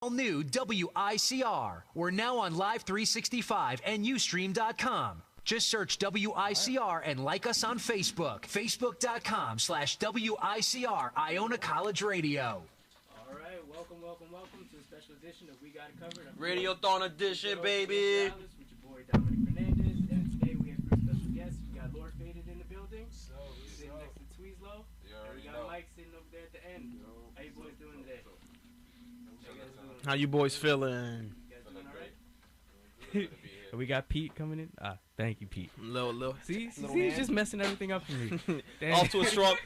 All new WICR. We're now on Live 365 and Ustream.com. Just search WICR and like us on Facebook. Facebook.com/WICR Iona College Radio. All right, welcome to a special edition of We Got It Covered. Radiothon edition, baby. With your boy Dominic Fernandez, and today we have three special guests. We got Lordfaded in the building, sitting next to Tweez, and we got Mike sitting over there at the end. How you boys doing today? How you boys feeling? You guys doing all right? We got Pete coming in. Thank you, Pete. Little. See, he's just messing everything up for me. Off to a strong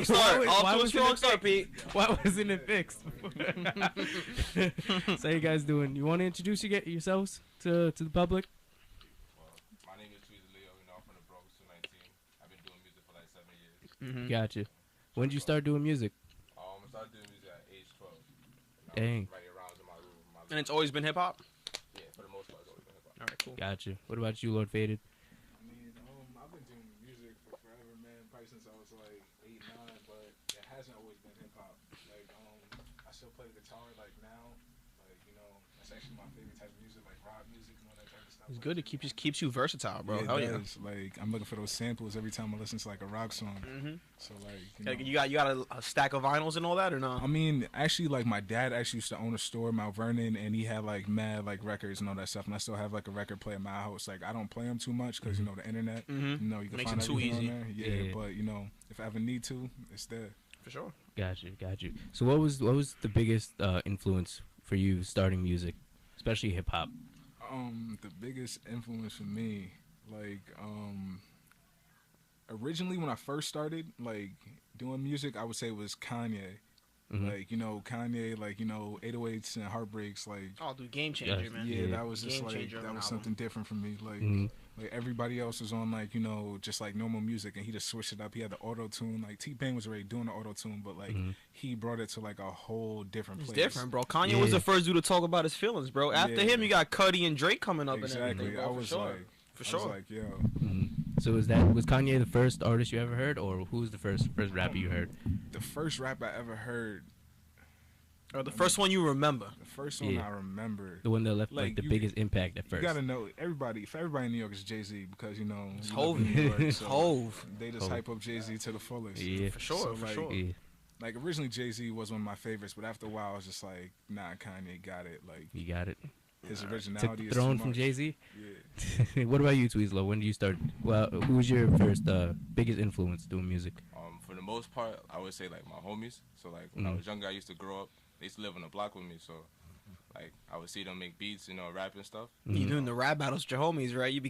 start, Pete. Why wasn't it fixed? So how you guys doing? You want to introduce yourselves to the public? My name is Tweez. I'm from the Bronx, 219. I've been doing music for like 7 years. Gotcha. When did you start doing music? I started doing music at age 12. Dang. Writing around in my room. And it's always been hip hop. Yeah, for the most part, it's always been hip hop. All right, cool. Gotcha. What about you, Lordfaded? I mean, I've been doing music for forever, man. Probably since I was like 8, 9, but it hasn't always been hip hop. Like, I still play the guitar like now. Like, you know, that's actually my favorite type of music, like rock music and all that type of stuff. It's good. It keeps you versatile, bro. Yeah, Hell it yeah. does. Like, I'm looking for those samples every time I listen to like a rock song. So like, You got a stack of vinyls and all that, or no? I mean, actually, like my dad actually used to own a store, Mount Vernon, and he had like mad like records and all that stuff. And I still have like a record player in my house. Like, I don't play them too much because you know the internet. You know, you can Makes find it too everything easy. on there. Yeah, but you know, if I ever need to, it's there. For sure. Got you. So what was the biggest influence for you starting music, especially hip hop? The biggest influence for me, like, originally when I first started, like, doing music, I would say it was Kanye. Like, you know, Kanye, like, you know, 808s and Heartbreaks, like. Oh, dude, game changer, man. Yeah, that was just Game like, changer of that an was album. something different for me. Like, like everybody else was on, like, you know, just like normal music, and he just switched it up. He had the auto-tune. Like, T-Pain was already doing the auto-tune, but, like, he brought it to, like, a whole different place. It's different, bro. Kanye was the first dude to talk about his feelings, bro. After him, you got Cudi and Drake coming up and everything, bro. I was like, for sure. I was like, yo. So was Kanye the first artist you ever heard, or who was the first rapper you heard? The first rap I ever heard. Or the first one you remember. The first one I remember. The one that left like the biggest impact at first. You gotta know everybody in New York is Jay-Z because you know It's Hov. so Hov. They just hype up Jay-Z to the fullest. Yeah, for sure, So, for like, sure. Yeah, Like originally Jay-Z was one of my favorites, but after a while I was just like, nah, Kanye got it. Like you got it. his Took originality the is throne too from much. Jay-Z. Yeah. What about you, Tweezlo? When did you start? Well, who was your first biggest influence doing music? For the most part, I would say like my homies. So like when I was younger, I used to grow up. They used to live on the block with me, so like I would see them make beats, you know, rap and stuff. You doing the rap battles with your homies, right? You be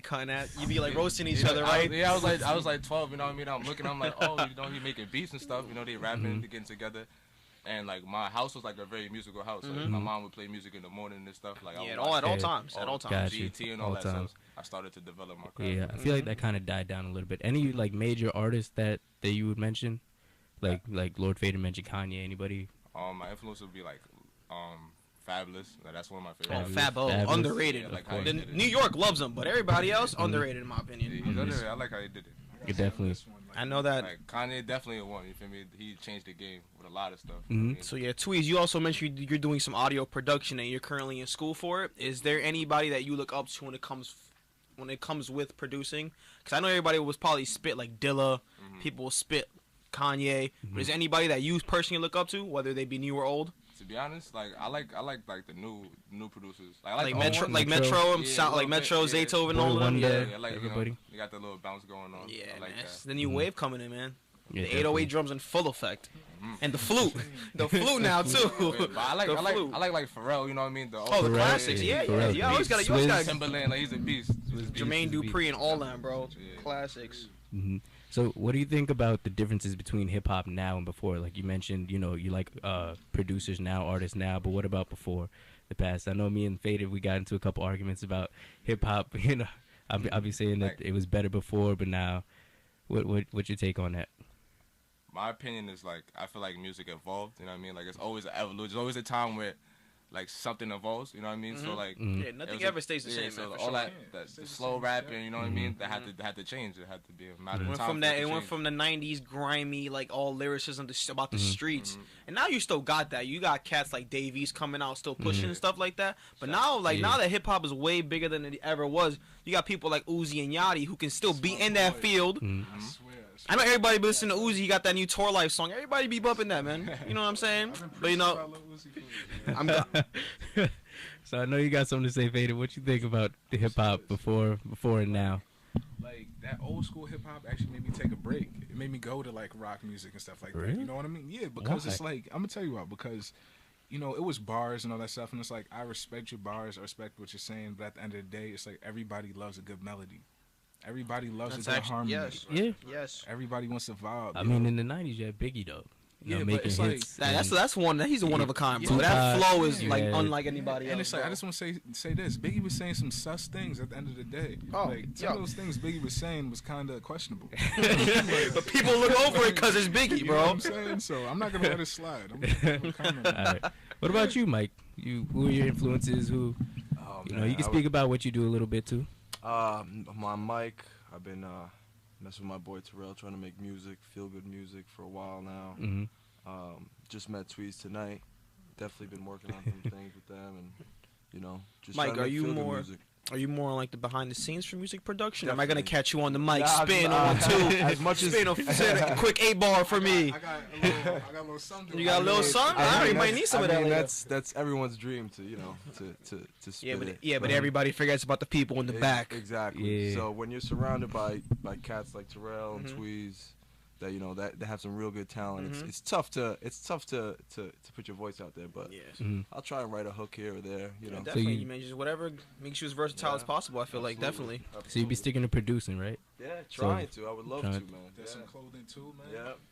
like roasting each other, right? I was like 12, you know what I mean? I'm looking, I'm like, oh, you know, he making beats and stuff, you know, they rapping, they getting together. And like my house was like a very musical house. Like, my mom would play music in the morning and stuff. Like Yeah, I at all times. At all times. Gotcha. GT and all that stuff. I started to develop my craft. Yeah, I feel like that kind of died down a little bit. Any like major artists that you would mention, like Lordfaded mentioned Kanye. Anybody? My influence would be like Fabulous. Like, that's one of my favorites. Fabo, underrated. Yeah, like how he did it. New York loves him, but everybody else underrated in my opinion. He's underrated. I like how he did it. You definitely. I know that. Like Kanye definitely won. You feel me? He changed the game with a lot of stuff. So yeah, Tweez, you also mentioned you're doing some audio production and you're currently in school for it. Is there anybody that you look up to when it comes with producing? Because I know everybody was probably spit like Dilla. People will spit Kanye. But is there anybody that you personally look up to, whether they be new or old? To be honest, like I like the new producers. Like Metro, like Metro, Zaytoven, all of them. Yeah, like everybody. You know, you got that little bounce going on. Yeah, I like man. that. It's the new wave coming in, man. Yeah, the 808 drums in full effect, and the flute, the flute now too. But I like Pharrell. You know what I mean? The Pharrell, classics. Yeah. You always gotta. Timberland, like he's a beast. Jermaine Dupri and all them, bro. Classics. So what do you think about the differences between hip hop now and before? Like you mentioned, you know, you like producers now, artists now, but what about before the past? I know me and Faded, we got into a couple arguments about hip hop. You know, I'll be saying that it was better before, but now, what's your take on that? My opinion is like I feel like music evolved. You know what I mean? Like it's always an evolution. There's always a time where like something evolves. You know what I mean? So like, Yeah, nothing ever stays the same. So Man, for all sure. that the slow rapping, you know what I mean? That had to change. It had to be a matter It of went time. from for that. to It went change. from the '90s grimy, like all lyricism about the streets, and now you still got that. You got cats like Dave East coming out, still pushing and stuff like that. But now, now that hip hop is way bigger than it ever was, you got people like Uzi and Yachty who can still be in that field. I swear. I know everybody be listening to Uzi. He got that new Tour Life song. Everybody be bumping that, man. You know what I'm saying? But you know, I'm So I know you got something to say, Faded. What you think about the hip hop before and now? like that old school hip hop actually made me take a break. It made me go to like rock music and stuff like that. Really? You know what I mean? Yeah, because Why? it's like I'm gonna tell you why. Because you know it was bars and all that stuff, and it's like I respect your bars, I respect what you're saying, but at the end of the day, it's like everybody loves a good melody. Everybody loves a good harmony. yes, Yeah. yes. Everybody wants to vibe. I you mean, know? in the '90s, you had Biggie though. You Yeah, know, but making it's like- hits. That's one. He's a one of a kind, bro. Yeah. That flow is like Yeah. unlike anybody else. And it's like bro. I just want to say this: Biggie was saying some sus things at the end of the day. Oh, like some yo. of those things Biggie was saying was kind of questionable. But people look over it because it's Biggie, You know what bro. I'm saying? So I'm not gonna let it slide. I'm gonna comment. All right. What about you, Mike? Who are your influences? Who Oh, you know? You can speak about what you do a little bit too. I'm Mike. I've been messing with my boy Terrell, trying to make music, feel good music for a while now. Mm-hmm. Just met Tweez tonight. Definitely been working on some things with them, and you know, just Mike, trying to are make you feel-good more- music. Are you more like the behind the scenes for music production? Or am I gonna Definitely. catch you on the mic, Nah, spin nah, on two, as much as- spin a quick 8-bar for me? I got a little something. You got a little something? I mean, Everybody needs some of that. later. That's everyone's dream to to spit it. Yeah, but everybody forgets about the people in the back. Exactly. Yeah. So when you're surrounded by cats like Terrell and Mhm. Tweez, that you know that have some real good talent, Mhm. it's tough to put your voice out there. But Yes. Mm-hmm. I'll try and write a hook here or there. You know. Definitely, you- you man, just whatever makes you as versatile as possible. I feel like definitely. So you'd be sticking to producing, right? Yeah, trying to. I would love trying- to, man. There's some clothing too, man.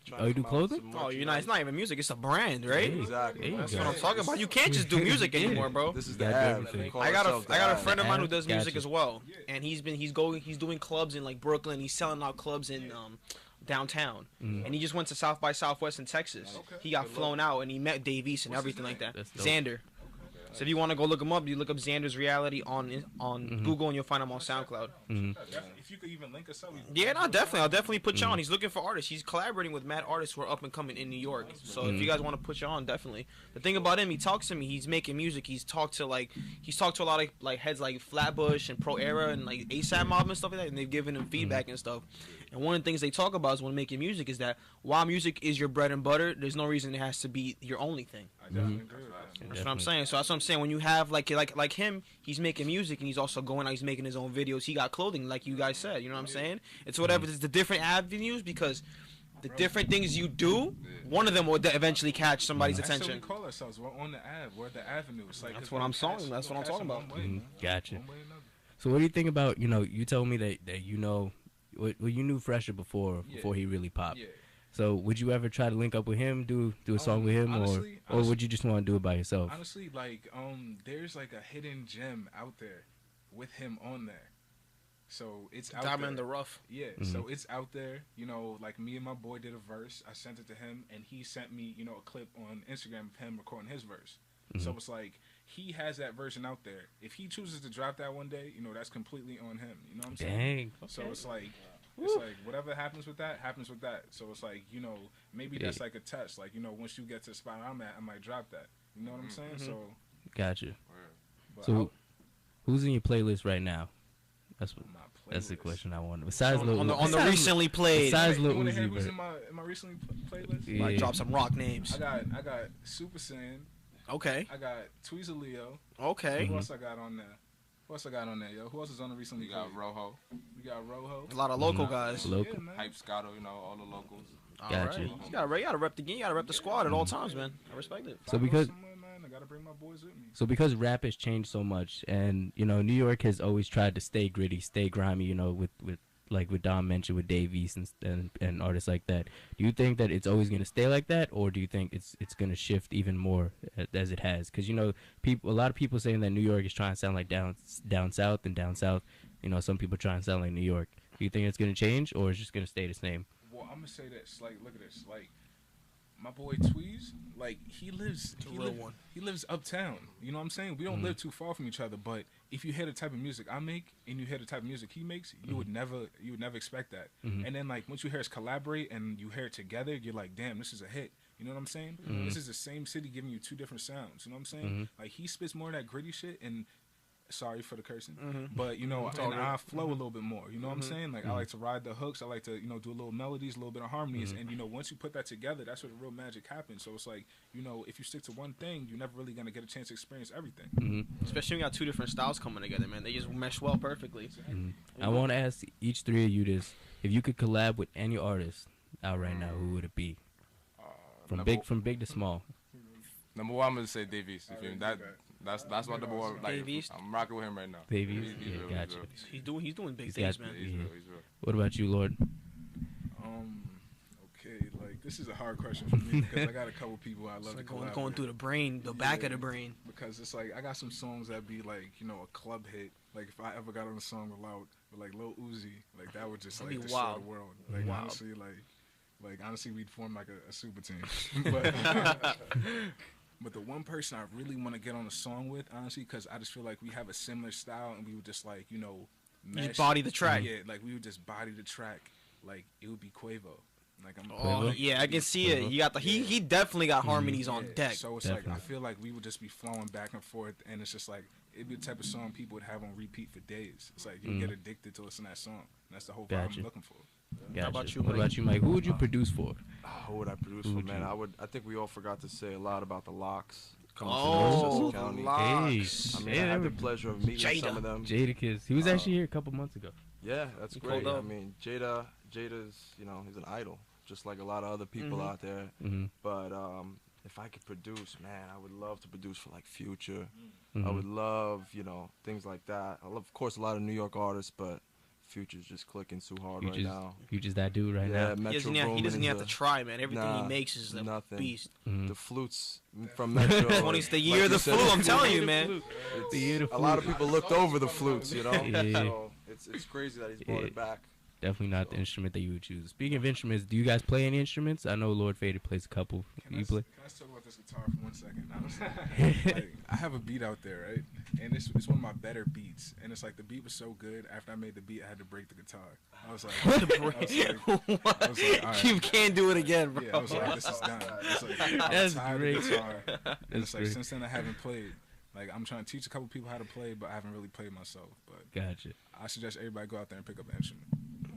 Yeah. Oh, you do clothing? Oh, you're not. It's not even music. It's a brand, right? Exactly. There you That's go. what I'm talking about. You can't just do music anymore, bro. This is the You gotta do ad. everything. They call I got themselves the a ad. friend of mine who Ad? does music Gotcha. as well, and he's doing clubs in like Brooklyn. He's selling out clubs in downtown, and he just went to South by Southwest in Texas. He got flown out, and he met Dave East and everything like that. That's dope. Xander. So if you want to go look him up, you look up Xander's Reality on Google, and you'll find him on SoundCloud. Mm-hmm. If you could even link us up. Yeah, no, definitely. I'll definitely put you on. He's looking for artists. He's collaborating with mad artists who are up and coming in New York. So if you guys want to put you on, definitely. The thing about him, he talks to me. He's making music. He's talked to a lot of like heads like Flatbush and Pro Era and like ASAP Mob and stuff like that, and they've given him feedback and stuff. And one of the things they talk about is when making music is that while music is your bread and butter, there's no reason it has to be your only thing. I definitely agree with that. That's what I'm saying. So that's what I'm saying. When you have like him, he's making music and he's also going out. He's making his own videos. He got clothing, like you guys said. You know what I'm saying? It's whatever. It's the different avenues because the different things you do, one of them will eventually catch somebody's That's what we attention. call ourselves. We're on the Ave. We're at the avenue. It's like That's it's what gonna I'm saying. pass- That's it's what I'm gonna talking pass about. one way, man. Gotcha. One way or another. So what do you think about, you told me that you know, well, you knew Fresher before Yeah. he really popped. Yeah. So would you ever try to link up with him, do a song with him, honestly- or would you just want to do it by yourself? Honestly, like, there's like a hidden gem out there with him on there. So it's out Diamond there. in the rough. Yeah, so it's out there. You know, like me and my boy did a verse. I sent it to him, and he sent me, a clip on Instagram of him recording his verse. So it's like he has that version out there. If he chooses to drop that one day, that's completely on him. You know what I'm saying? Dang. So it's like whatever happens with that, happens with that. So it's like, maybe that's like a test. Like, once you get to the spot I'm at, I might drop that. You know what I'm saying? So, Gotcha. but So who's in your playlist right now? That's my that's the playlist. question I wanted. Besides On Lil, the besides- recently played. besides You Lil wanna hear Uzi who's Vert. in my recently playlist? Yeah. Like, drop some rock names. I got Super Saiyan. Okay. I got Tweez Leo. Okay. Who else I got on there? Who else I got on there, yo? Who else is on the recently? We got played? Rojo, We got Rojo. A lot of local guys. Local. Yeah, man. Hype Scotto, all the locals. All Gotcha. right. You gotta rep the game. You gotta rep the squad at all times, man. I respect it. So If I go because somewhere, man, I gotta bring my boys with me. So because rap has changed so much, and New York has always tried to stay gritty, stay grimy, with Dom mentioned with Dave East and artists like that. Do you think that it's always going to stay like that, or do you think it's going to shift even more as it has? Because a lot of people saying that New York is trying to sound like down south, and down south, some people try and sound like New York. Do you think it's going to change, or it's just going to stay the same? Well, I'm gonna say this. Like, look at this. Like, my boy Tweez, like he lives, real one. He lives uptown. You know what I'm saying? We don't live too far from each other, but if you hear the type of music I make and you hear the type of music he makes, you would never expect that. And then like once you hear us collaborate and you hear it together, you're like, damn, this is a hit. You know what I'm saying? This is the same city giving you two different sounds. You know what I'm saying? Like he spits more of that gritty shit and. Sorry for the cursing, but you know, and I flow a little bit more. You know what I'm saying? Like I like to ride the hooks. I like to, you know, do a little melodies, a little bit of harmonies, and you know, once you put that together, that's where the real magic happens. So it's like, you know, if you stick to one thing, you're never really gonna get a chance to experience everything. Especially when you got two different styles coming together, man. They just mesh well perfectly. I want to ask each three of you this: if you could collab with any artist out right now, who would it be? From big to small. Number one, I'm gonna say Dave East. You feel me? That's my number one. Like, Dave East? I'm rocking with him right now. Dave East? He's Yeah, real, gotcha. he's real. He's doing big He's things, got- man. He's Yeah. real. He's real. What about you, Lord? Okay, like this is a hard question for me because I got a couple people I love to collab Going with. through the brain, the back of the brain. Because it's like I got some songs that be like, you know, a club hit. Like if I ever got on a song with like Lil Uzi, like that would just That'd like be destroy wild. the world. Like Wild. honestly we'd form like a super team. But but the one person I really want to get on a song with, honestly, because I just feel like we have a similar style and we would just like, you know, Just mesh. body the track. Yeah, like we would just body the track. Like it would be Quavo. Like I'm. Oh Quavo? yeah, I can see it. You got the he definitely got harmonies on Yeah, deck. So it's like I Definitely. feel like we would just be flowing back and forth, and it's just like it'd be the type of song people would have on repeat for days. It's like you get addicted to listen to that song. And that's the whole vibe Gotcha. I'm looking for. Gotcha. about you, What Mike? about you, Mike? Who would you produce for? Who would I produce Who for, would man? you- I think we all forgot to say a lot about the Locks. Coming Oh, from Westchester County. Locks. I mean, Yeah, I they had the were- pleasure of meeting Jada. some of them. Jadakiss. He was actually here a couple months ago. Yeah, that's He great. pulled I up. mean, Jada's, you know, he's an idol, just like a lot of other people out there. Mm-hmm. But if I could produce, man, I would love to produce for like Future. Mm-hmm. I would love, you know, things like that. I love, of course, a lot of New York artists, but Future's just clicking too hard right now. You just that dude right Yeah, now. Metro He doesn't Boomin have is to try, man. Everything nah, he makes is a nothing. beast. The flutes from Metro. 20's the year of the you said, flute, I'm telling you, man. it's- The year of the a lot of flute. people looked over the flutes, you know. Yeah. So it's crazy that he's brought it back. Definitely not the instrument that you would choose. Speaking of instruments, do you guys play any instruments? I know Lordfaded plays a couple. You play? Can I talk about this guitar for 1 second? Like, I have a beat out there, right? And it's one of my better beats. And it's like the beat was so good. After I made the beat, I had to break the guitar. I was like, What? all right. You can't do it again, bro. Yeah, I was like, this is done. It's like, I'm That's tired great. of guitar. And That's it's like, great. since then I haven't played. Like, I'm trying to teach a couple people how to play, but I haven't really played myself. But Gotcha. I suggest everybody go out there and pick up an instrument.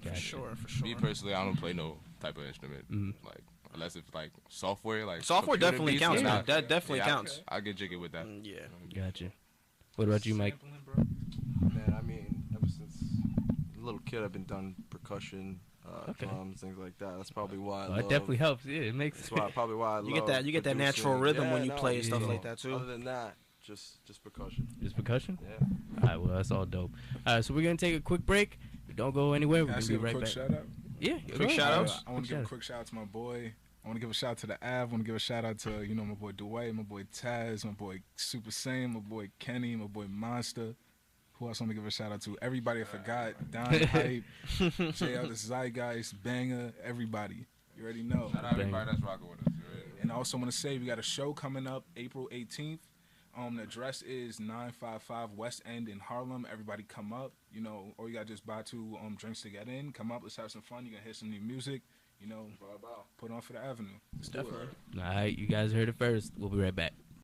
Gotcha. For sure. Me personally, I don't play no type of instrument. Like unless it's like software, like Software computer definitely beats counts, and man. stuff. That definitely Yeah, counts. I get jiggy with that. Yeah. Gotcha. What about you, Mike? Man, I mean, ever since a little kid, I've been done percussion, Okay. drums, things like that. That's probably why I Oh, love. it definitely helps. Yeah, it makes. That's why probably why I You love get that producing. natural rhythm when you Yeah, play and no, stuff you like know, that too. Other than that, just percussion. Just percussion? Yeah. All right, well, that's all dope. All right, so we're going to take a quick break. Don't go anywhere. We're Can I going to say be a right quick back. shout out? Yeah, Quick shout outs? I want to give a shout-out. quick shout out to my boy. I want to give a shout out to the Av. I want to give a shout out to, you know, my boy Dwight, my boy Taz, my boy Super Saiyan, my boy Kenny, my boy Monster. Who else I want to give a shout out to? Everybody I forgot. Don Hype, JL the Zeitgeist, Banger, everybody. You already know. Shout out everybody that's rocking with us. You ready? And I also want to say we got a show coming up April 18th. The address is 955 West End in Harlem. Everybody come up. You know, or you got to just buy 2 drinks to get in. Come up. Let's have some fun. You're going to hear some new music. You know, put on for the Avenue. Let's do it. Definitely. All right, you guys heard it first. We'll be right back.